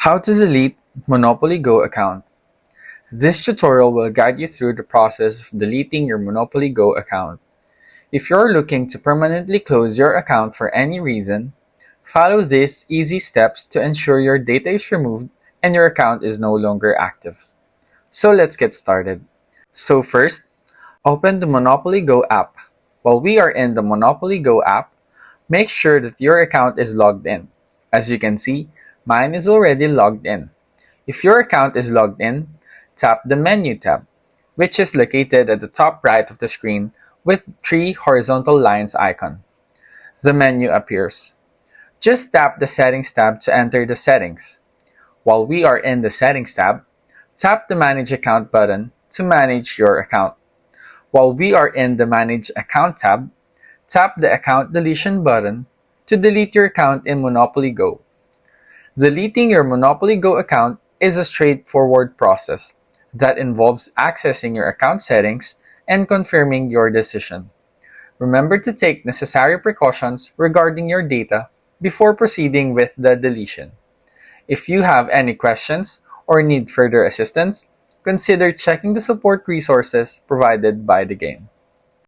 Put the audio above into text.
How to delete Monopoly Go account. This tutorial will guide you through the process of deleting your Monopoly Go account. If you're looking to permanently close your account for any reason, follow these easy steps to ensure your data is removed and your account is no longer active. So let's get started. So first, open the Monopoly Go app. While we are in the Monopoly Go app, make sure that your account is logged in. As you can see, mine is already logged in. If your account is logged in, tap the Menu tab, which is located at the top right of the screen with three horizontal lines icon. The menu appears. Just tap the Settings tab to enter the settings. While we are in the Settings tab, tap the Manage Account button to manage your account. While we are in the Manage Account tab, tap the Account Deletion button to delete your account in Monopoly Go. Deleting your Monopoly Go account is a straightforward process that involves accessing your account settings and confirming your decision. Remember to take necessary precautions regarding your data before proceeding with the deletion. If you have any questions or need further assistance, consider checking the support resources provided by the game.